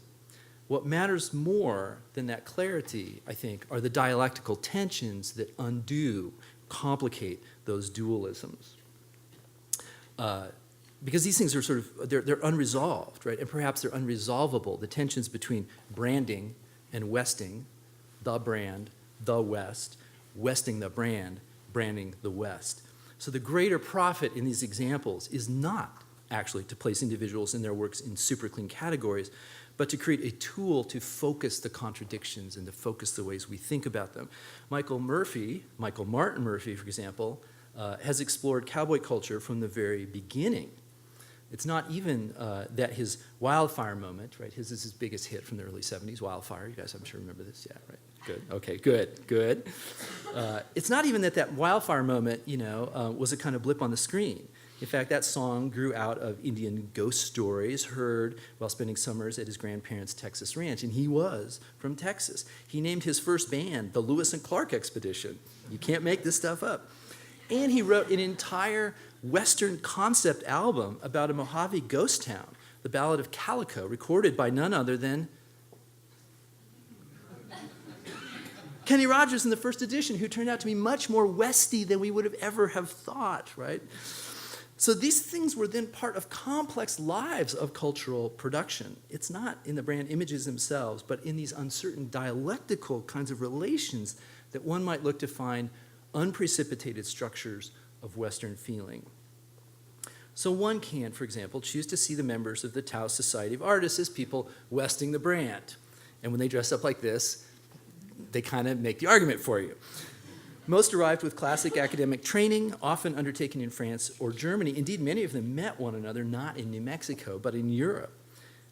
What matters more than that clarity, I think, are the dialectical tensions that undo, complicate those dualisms. Because these things are they're unresolved, right? And perhaps they're unresolvable, the tensions between branding and westing, the brand, the West, westing the brand, branding the West. So the greater profit in these examples is not actually to place individuals in their works in super clean categories, but to create a tool to focus the contradictions and to focus the ways we think about them. Michael Martin Murphy, for example, has explored cowboy culture from the very beginning. It's not even that his Wildfire moment, right? His is his biggest hit from the early 70s, Wildfire. You guys, I'm sure, remember this. Yeah, right. Good. Okay, good. It's not even that Wildfire moment, was a kind of blip on the screen. In fact, that song grew out of Indian ghost stories heard while spending summers at his grandparents' Texas ranch, and he was from Texas. He named his first band the Lewis and Clark Expedition. You can't make this stuff up. And he wrote an entire Western concept album about a Mojave ghost town, the Ballad of Calico, recorded by none other than Kenny Rogers in the first edition, who turned out to be much more Westy than we would have ever have thought, right? So these things were then part of complex lives of cultural production. It's not in the brand images themselves, but in these uncertain dialectical kinds of relations that one might look to find unprecipitated structures of Western feeling. So one can, for example, choose to see the members of the Taos Society of Artists as people westing the brand. And when they dress up like this, they kind of make the argument for you. Most arrived with classic academic training, often undertaken in France or Germany. Indeed, many of them met one another not in New Mexico, but in Europe.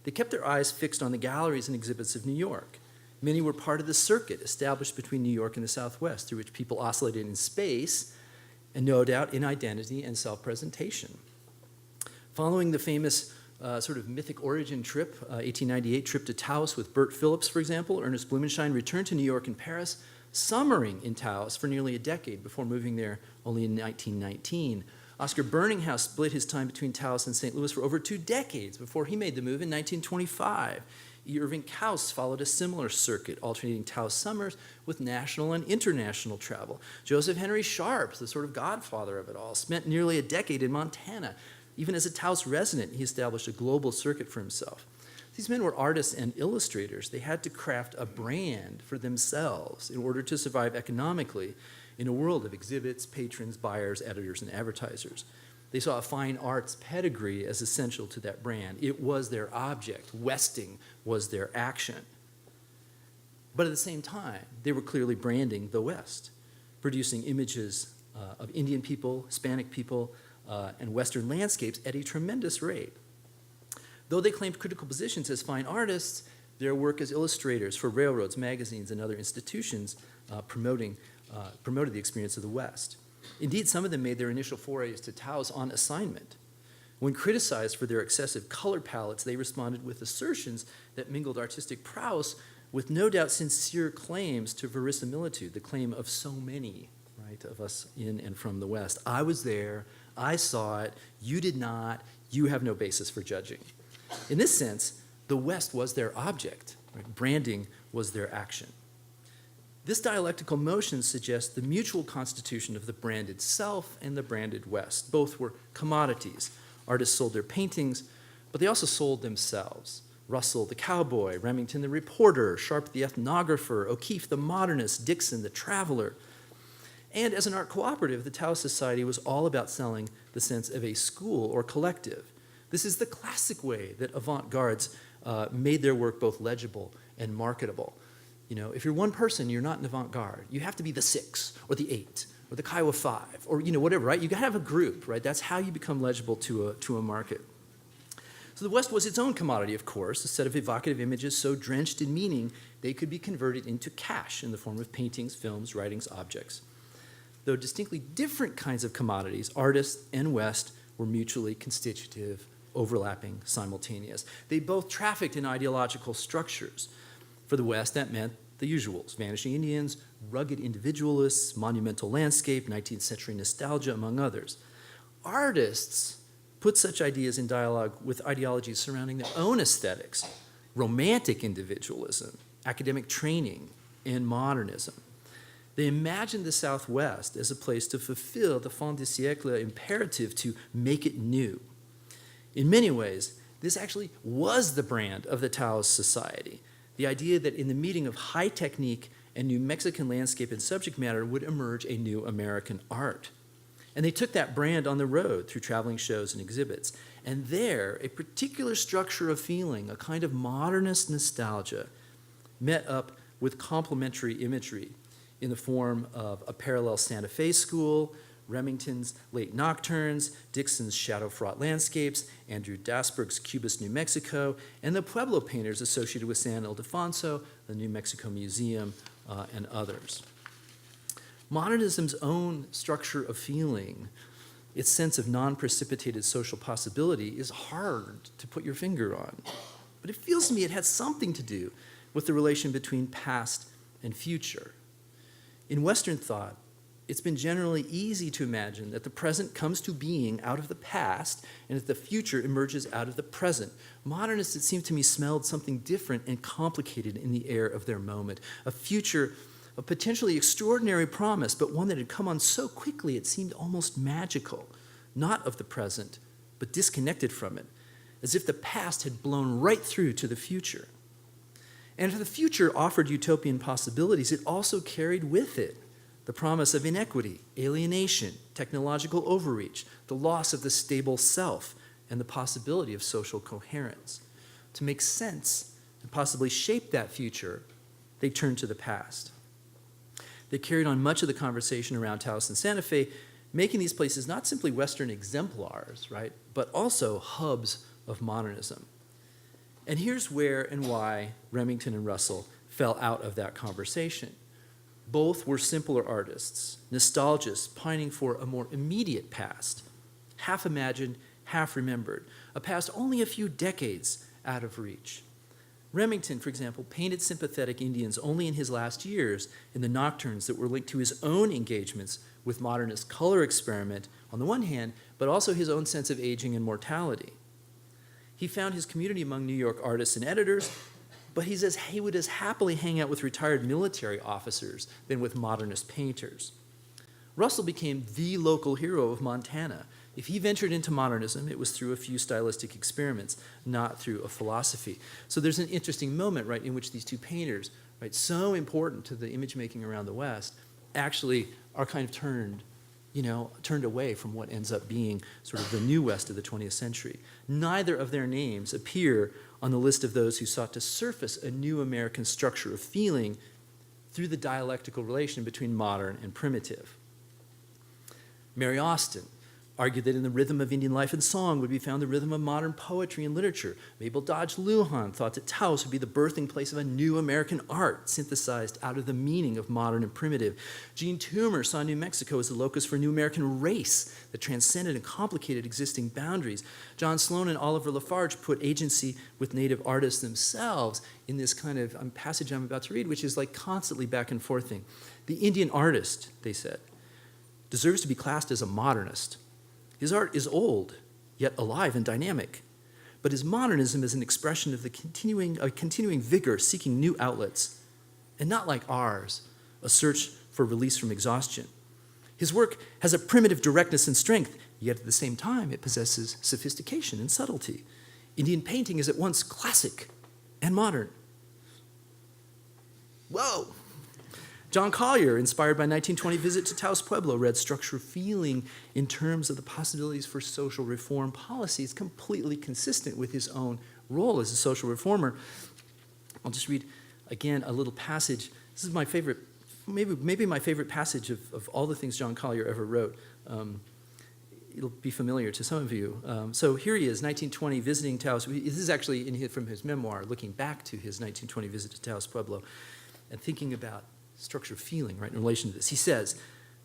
They kept their eyes fixed on the galleries and exhibits of New York. Many were part of the circuit established between New York and the Southwest, through which people oscillated in space and no doubt in identity and self-presentation. Following the famous sort of mythic origin trip, 1898 trip to Taos with Burt Phillips, for example, Ernest Blumenschein returned to New York and Paris, summering in Taos for nearly a decade before moving there only in 1919. Oscar Burninghouse split his time between Taos and St. Louis for over 2 decades before he made the move in 1925. E. Irving Kaus followed a similar circuit, alternating Taos summers with national and international travel. Joseph Henry Sharp, the sort of godfather of it all, spent nearly a decade in Montana. Even as a Taos resident, he established a global circuit for himself. These men were artists and illustrators. They had to craft a brand for themselves in order to survive economically in a world of exhibits, patrons, buyers, editors, and advertisers. They saw a fine arts pedigree as essential to that brand. It was their object. Westing was their action. But at the same time, they were clearly branding the West, producing images of Indian people, Hispanic people, and Western landscapes at a tremendous rate. Though they claimed critical positions as fine artists, their work as illustrators for railroads, magazines, and other institutions promoted the experience of the West. Indeed, some of them made their initial forays to Taos on assignment. When criticized for their excessive color palettes, they responded with assertions that mingled artistic prowess with no doubt sincere claims to verisimilitude, the claim of so many, right, of us in and from the West. I was there, I saw it, you did not, you have no basis for judging. In this sense, the West was their object, right? Branding was their action. This dialectical motion suggests the mutual constitution of the branded South and the branded West. Both were commodities. Artists sold their paintings, but they also sold themselves. Russell the cowboy, Remington the reporter, Sharp the ethnographer, O'Keeffe the modernist, Dixon the traveler. And as an art cooperative, the Taos Society was all about selling the sense of a school or collective. This is the classic way that avant-gardes made their work both legible and marketable. You know, if you're one person, you're not an avant-garde. You have to be the 6 or the 8 or the Kiowa 5 or, whatever, right? You got to have a group, right? That's how you become legible to a market. So the West was its own commodity, of course, a set of evocative images so drenched in meaning they could be converted into cash in the form of paintings, films, writings, objects. Though distinctly different kinds of commodities, artists and West were mutually constitutive, overlapping, simultaneous. They both trafficked in ideological structures. For the West, that meant the usuals: vanishing Indians, rugged individualists, monumental landscape, 19th century nostalgia, among others. Artists put such ideas in dialogue with ideologies surrounding their own aesthetics: romantic individualism, academic training, and modernism. They imagined the Southwest as a place to fulfill the fin de siècle imperative to make it new. In many ways, this actually was the brand of the Taos Society. The idea that in the meeting of high technique and New Mexican landscape and subject matter would emerge a new American art. And they took that brand on the road through traveling shows and exhibits. And there, a particular structure of feeling, a kind of modernist nostalgia, met up with complementary imagery in the form of a parallel Santa Fe school, Remington's late nocturnes, Dixon's shadow-fraught landscapes, Andrew Dasberg's Cubist New Mexico, and the Pueblo painters associated with San Ildefonso, the New Mexico Museum, and others. Modernism's own structure of feeling, its sense of non-precipitated social possibility, is hard to put your finger on. But it feels to me it has something to do with the relation between past and future. In Western thought, it's been generally easy to imagine that the present comes to being out of the past and that the future emerges out of the present. Modernists, it seemed to me, smelled something different and complicated in the air of their moment, a future of potentially extraordinary promise, but one that had come on so quickly it seemed almost magical, not of the present, but disconnected from it, as if the past had blown right through to the future. And if the future offered utopian possibilities, it also carried with it the promise of inequity, alienation, technological overreach, the loss of the stable self, and the possibility of social coherence. To make sense and possibly shape that future, they turned to the past. They carried on much of the conversation around Taos and Santa Fe, making these places not simply Western exemplars, right, but also hubs of modernism. And here's where and why Remington and Russell fell out of that conversation. Both were simpler artists, nostalgists pining for a more immediate past, half imagined, half remembered, a past only a few decades out of reach. Remington, for example, painted sympathetic Indians only in his last years in the nocturnes that were linked to his own engagements with modernist color experiment on the one hand, but also his own sense of aging and mortality. He found his community among New York artists and editors, but he would as happily hang out with retired military officers than with modernist painters. Russell became the local hero of Montana. If he ventured into modernism, it was through a few stylistic experiments, not through a philosophy. So there's an interesting moment, right, in which these two painters, right, so important to the image making around the West, actually are kind of turned away from what ends up being sort of the new West of the 20th century. Neither of their names appear on the list of those who sought to surface a new American structure of feeling through the dialectical relation between modern and primitive. Mary Austin argued that in the rhythm of Indian life and song would be found the rhythm of modern poetry and literature. Mabel Dodge Lujan thought that Taos would be the birthing place of a new American art synthesized out of the meaning of modern and primitive. Gene Toomer saw New Mexico as the locus for a new American race that transcended and complicated existing boundaries. John Sloan and Oliver Lafarge put agency with native artists themselves in this kind of passage I'm about to read, which is like constantly back and forthing. The Indian artist, they said, deserves to be classed as a modernist. His art is old, yet alive and dynamic. But his modernism is an expression of the continuing vigor seeking new outlets, and not like ours, a search for release from exhaustion. His work has a primitive directness and strength, yet at the same time it possesses sophistication and subtlety. Indian painting is at once classic and modern. Whoa! John Collier, inspired by 1920 visit to Taos Pueblo, read structure feeling in terms of the possibilities for social reform policies, completely consistent with his own role as a social reformer. I'll just read again a little passage. This is my favorite, maybe my favorite passage of all the things John Collier ever wrote. It'll be familiar to some of you. So here he is, 1920, visiting Taos. This is actually from his memoir, looking back to his 1920 visit to Taos Pueblo and thinking about structure of feeling, right, in relation to this. He says,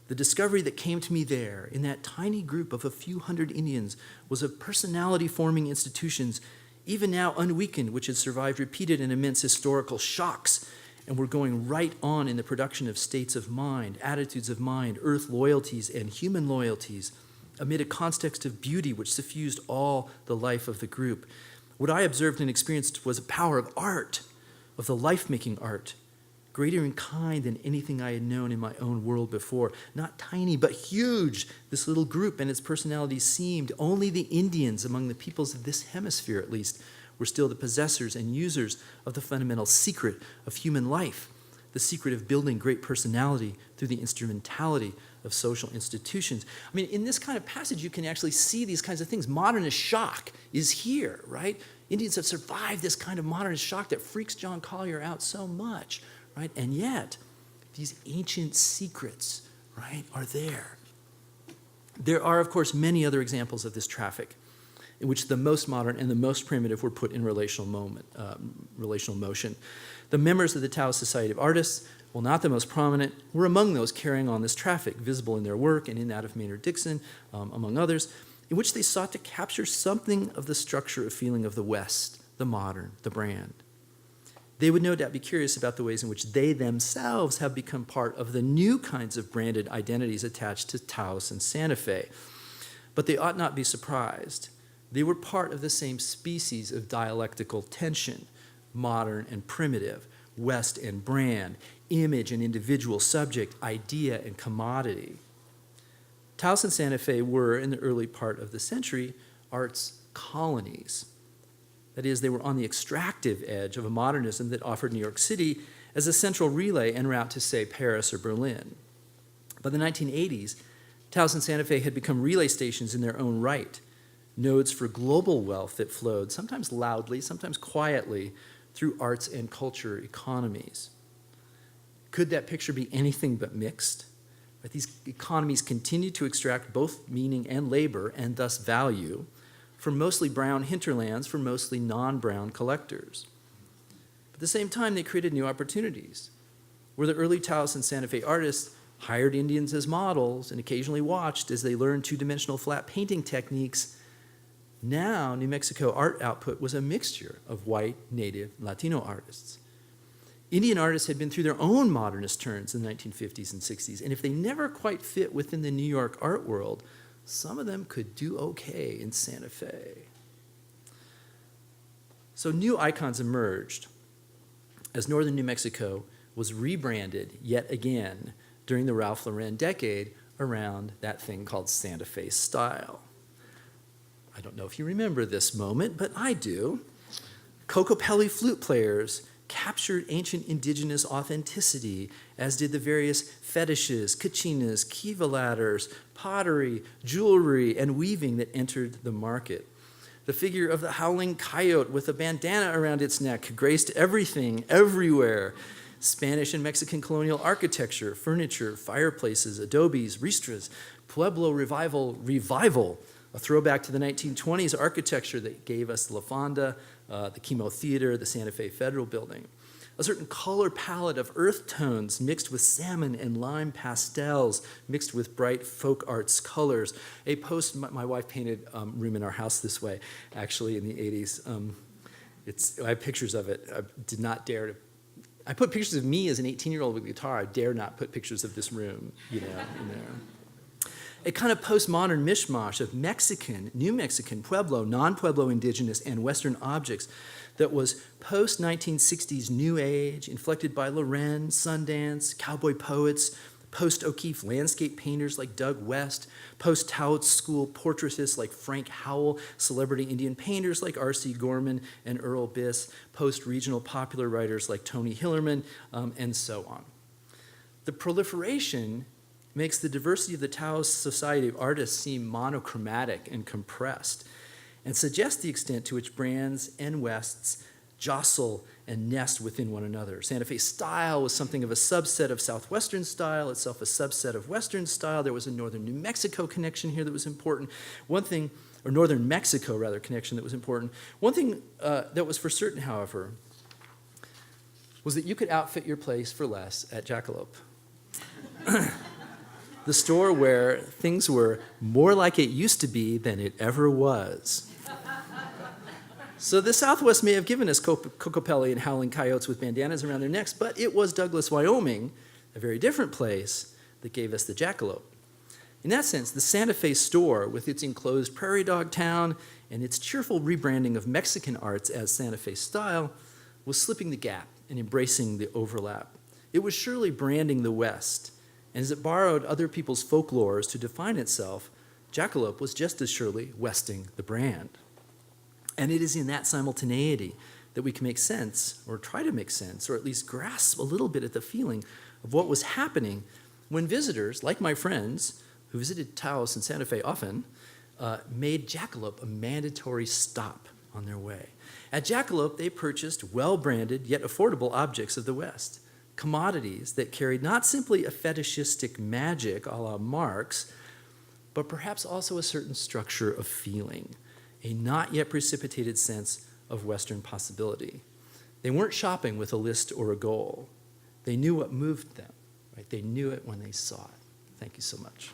the discovery that came to me there in that tiny group of a few hundred Indians was of personality-forming institutions, even now unweakened, which had survived repeated and immense historical shocks and were going right on in the production of states of mind, attitudes of mind, earth loyalties, and human loyalties, amid a context of beauty which suffused all the life of the group. What I observed and experienced was a power of art, of the life-making art, greater in kind than anything I had known in my own world before. Not tiny, but huge. This little group and its personalities seemed only the Indians among the peoples of this hemisphere, at least, were still the possessors and users of the fundamental secret of human life, the secret of building great personality through the instrumentality of social institutions. I mean, in this kind of passage, you can actually see these kinds of things. Modernist shock is here, right? Indians have survived this kind of modernist shock that freaks John Collier out so much, right? And yet, these ancient secrets, right, are there. There are, of course, many other examples of this traffic in which the most modern and the most primitive were put in relational motion. The members of the Taoist Society of Artists, while not the most prominent, were among those carrying on this traffic, visible in their work and in that of Maynard Dixon, among others, in which they sought to capture something of the structure of feeling of the West, the modern, the brand. They would no doubt be curious about the ways in which they themselves have become part of the new kinds of branded identities attached to Taos and Santa Fe. But they ought not be surprised. They were part of the same species of dialectical tension, modern and primitive, West and brand, image and individual, subject, idea and commodity. Taos and Santa Fe were, in the early part of the century, arts colonies. That is, they were on the extractive edge of a modernism that offered New York City as a central relay en route to, say, Paris or Berlin. By the 1980s, Taos and Santa Fe had become relay stations in their own right, nodes for global wealth that flowed, sometimes loudly, sometimes quietly, through arts and culture economies. Could that picture be anything but mixed? Right, these economies continue to extract both meaning and labor, and thus value, from mostly brown hinterlands for mostly non-brown collectors. At the same time, they created new opportunities, where the early Taos and Santa Fe artists hired Indians as models and occasionally watched as they learned two-dimensional flat painting techniques. Now, New Mexico art output was a mixture of white, native, Latino artists. Indian artists had been through their own modernist turns in the 1950s and 60s, and if they never quite fit within the New York art world, some of them could do okay in Santa Fe. So new icons emerged as northern New Mexico was rebranded yet again during the Ralph Lauren decade around that thing called Santa Fe style. I don't know if you remember this moment, but I do. Cocopelli flute players captured ancient indigenous authenticity, as did the various fetishes, kachinas, kiva ladders, pottery, jewelry, and weaving that entered the market. The figure of the howling coyote with a bandana around its neck graced everything, everywhere. Spanish and Mexican colonial architecture, furniture, fireplaces, adobes, ristras, Pueblo revival, a throwback to the 1920s architecture that gave us La Fonda, the Chemo Theater, the Santa Fe Federal Building. A certain color palette of earth tones mixed with salmon and lime pastels, mixed with bright folk arts colors. My wife painted a room in our house this way, actually, in the 80s. I have pictures of it. I did not dare to. I put pictures of me as an 18-year-old with a guitar. I dare not put pictures of this room, you know. A kind of postmodern mishmash of Mexican, New Mexican, Pueblo, non-Pueblo indigenous, and Western objects that was post-1960s New Age, inflected by Loren, Sundance, cowboy poets, post-O'Keeffe landscape painters like Doug West, post-Taoist school portraitists like Frank Howell, celebrity Indian painters like R.C. Gorman and Earl Biss, post-regional popular writers like Tony Hillerman, and so on. The proliferation makes the diversity of the Taoist Society of Artists seem monochromatic and compressed, and suggests the extent to which brands and Wests jostle and nest within one another. Santa Fe style was something of a subset of Southwestern style, itself a subset of Western style. There was a northern New Mexico connection here that was important. One thing, or northern Mexico, rather, connection that was important. One thing that was for certain, however, was that you could outfit your place for less at Jackalope. The store where things were more like it used to be than it ever was. So the Southwest may have given us Cocopelli and howling coyotes with bandanas around their necks, but it was Douglas, Wyoming, a very different place, that gave us the Jackalope. In that sense, the Santa Fe store, with its enclosed prairie dog town and its cheerful rebranding of Mexican arts as Santa Fe style, was slipping the gap and embracing the overlap. It was surely branding the West, and as it borrowed other people's folklores to define itself, Jackalope was just as surely westing the brand. And it is in that simultaneity that we can make sense, or try to make sense, or at least grasp a little bit at the feeling of what was happening when visitors, like my friends, who visited Taos and Santa Fe often, made Jackalope a mandatory stop on their way. At Jackalope, they purchased well-branded yet affordable objects of the West, commodities that carried not simply a fetishistic magic a la Marx, but perhaps also a certain structure of feeling, a not yet precipitated sense of Western possibility. They weren't shopping with a list or a goal. They knew what moved them, right? They knew it when they saw it. Thank you so much.